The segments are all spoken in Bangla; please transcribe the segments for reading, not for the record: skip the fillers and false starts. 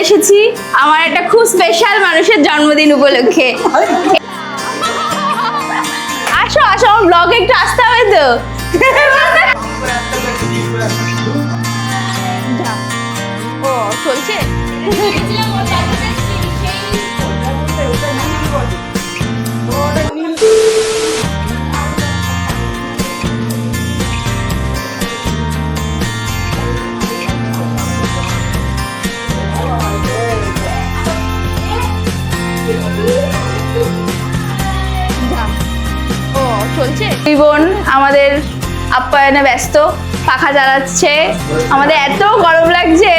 এসেছি আমার একটা খুব স্পেশাল মানুষের জন্মদিন উপলক্ষে। আসো আসো, আমার ব্লগে একটু আসতে হবে তো। ও চলছে। চলছে। দুই বোন আমাদের আপ্যায়নে ব্যস্ত, পাখা চালাচ্ছে, আমাদের এত গরম লাগছে।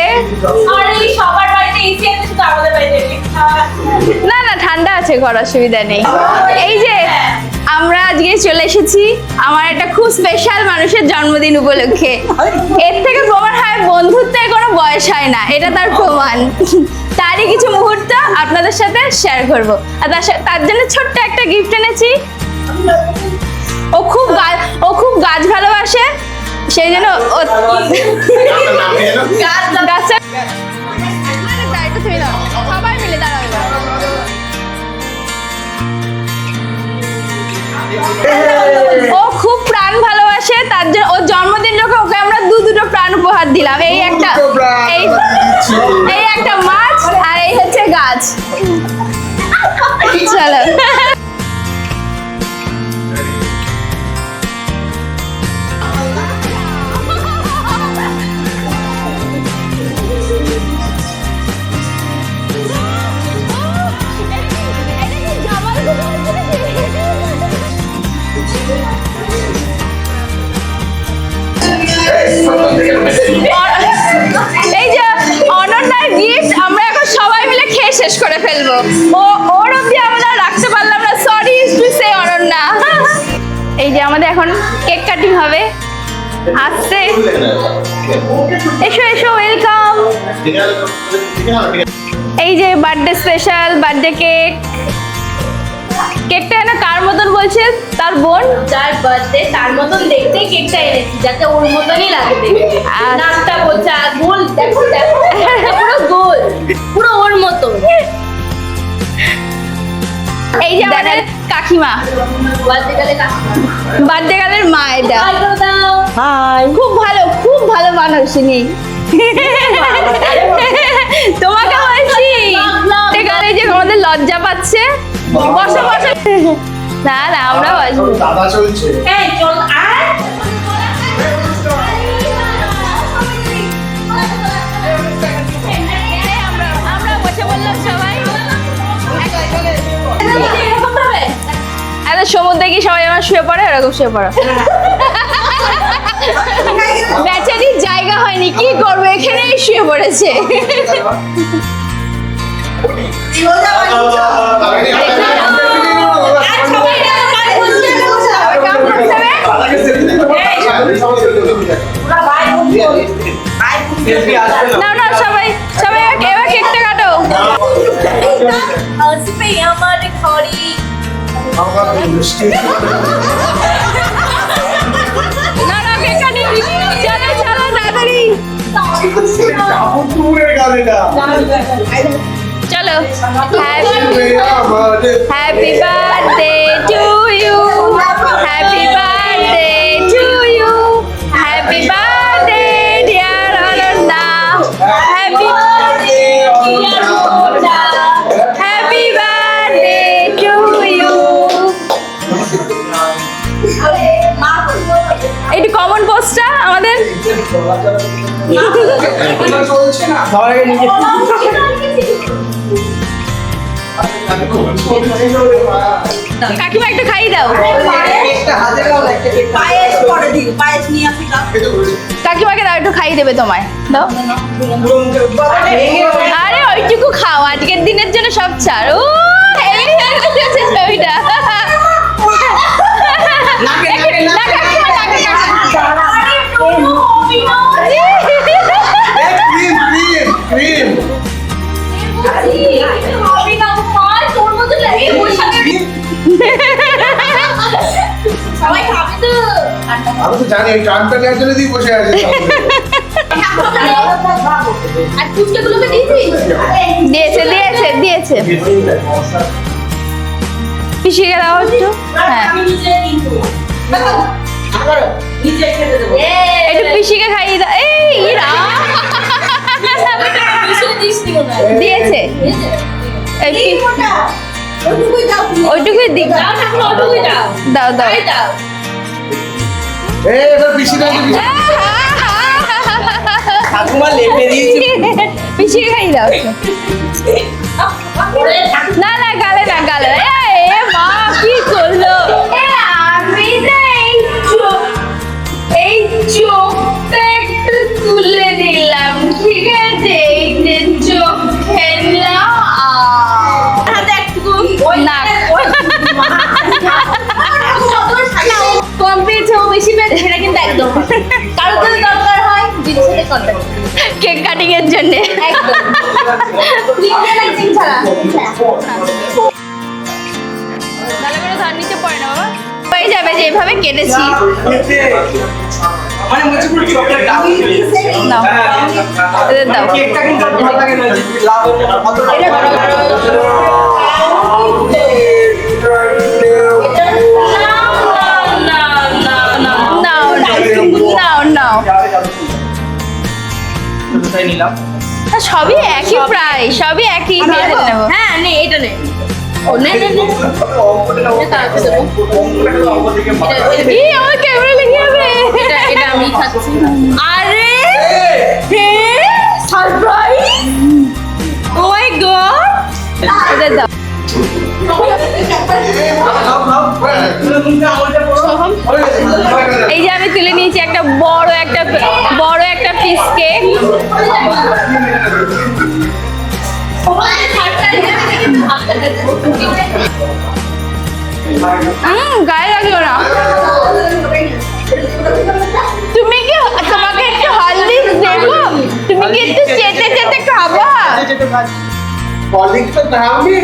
না না ঠান্ডা আছে, ঘর অসুবিধা নেই। এই যে আমরা আজকে চলে এসেছি আমার একটা খুব স্পেশাল মানুষের জন্মদিন উপলক্ষে। এর থেকে প্রমাণ হয় বন্ধুত্বের কোনো বয়স হয় না, এটা তার প্রমাণ। তারই কিছু মুহূর্ত আপনাদের সাথে শেয়ার করবো। আর তার জন্য ছোট্ট একটা গিফট এনেছি। ও খুব গাছ ভালোবাসে, সেই জন্য সবাই মিলে দাঁড়াবে। ও খুব প্রাণ ভালোবাসে, তার জন্য ওর জন্মদিন যখন ওকে আমরা দুটো প্রাণ উপহার দিলাম। এই একটা মাছ আর এই হচ্ছে গাছ। চলো এই যে অনন্যার গিফট আমরা এখন সবাই মিলে খেয়ে শেষ করে ফেলবো। ওর অবধি আমরা রাখতে পারলাম না, সরি টু সে অনন্যা। এই যে আমাদের এখন কেক কাটিং হবে, আসছে। এসো এসো, ওয়েলকাম। এই যে বার্থডে স্পেশাল বার্থডে কেক। কেকটা এনে কার মতন বলছে? তার বোন, যার বার্থডে তার মতন দেখতে কেকটা এনেছি, যাতে ওর মতনই লাগবে। নাকটা বোঝা গোল, দেখো দেখো পুরো গোল, পুরো ওর মতো। এই যে আমাদের কাকিমা, বার্থডে গালের মা। এটা হাই, খুব ভালো মানুষ ইনি। তোমাকে বলছি গালে যে আমাদের লজ্জা পাচ্ছে। বসো বসো। না না আমরা বসবো। দাদা চলছে। এই চল আয়। আমরা বসে বললাম সবাই। এত সমুদ্রে কি সবাই আমার শুয়ে পড়ে? এরকম শুয়ে পড়ো। বেচারির জায়গা হয়নি, কি করবো, এখানেই শুয়ে পড়েছে। না না সবাই সবাই এবার কেকটা কাটো। আসবে আমার ঘরে। না না কেক কাটি, চলো চলো তাড়াতাড়ি চলো। Happy birthday to you, happy birthday to you, happy birthday dear Ananya, happy birthday happy birthday to you. এইটি কমন পোস্টটা আমাদের। কাকিমা একটু খাইয়ে দাও। কাকিমাকে দাও, একটু খাইয়ে দেবে তোমায়, দাও। আরে ওইটুকু খাও, আজকের দিনের জন্য সব ছাড়। ও ছবিটা সবাই খাবে তো। আমি তো জানি এই ট্রানটা নেওয়ার জন্য তুই বসে আছিস। আর ফুচকাগুলোকে দিয়েছিস? দিয়েছে পিসিকে দাও একটু। হ্যাঁ একটু পিসিকে খাইয়ে দাও। এই দিয়েছে এই ওইটুকুই দিক। দাও দাও এবার পিসি নাই ঠাকুমা লেপে দিয়েছে। পিসিকে খাইয়ে দাও। না না গালে না গালে না। এ মা কি করলো? আমি না এই চোখটা একটু তুলে দিলাম, ঠিক আছে? এই যে চোখ খেললাম না কম পেয়েছে ও বেশি পেয়েছে সেটা কিন্তু একদম না। কারোর যদি দরকার হয় দিদির সাথে কন্ট্যাক্ট কেক কাটিং এর জন্য। একদম ছাড়া ভালো করে ধার নিচে পড়ে না বাবা, হয়ে যাবে যে এভাবে কেটেছি। মানে মুঝে পুরো চকলেট দাও। নাও এদের দাও। কেকটা কিন্তু ভালো লাগে না যে লাভ কত নাও নাও নাও। কোথায় নিলাম? সবই একই প্রায়, সবই একই দিয়ে নেবো। হ্যাঁ নে এটা নে ও নে নে নে এই আমার ক্যামেরা লেগে যাবে। এটা আমি খাচ্ছি। আরে সারপ্রাইজ ও মাই গড এদের দাও। এই যে আমি তুলে নিয়েছি একটা বড় একটা পিস কেক। গায়ে লাগলো না। তুমি কি, তোমাকে একটু হলদি দেবো? তুমি কি একটু চেটে চেটে খাবা? কলিং তো দাও নি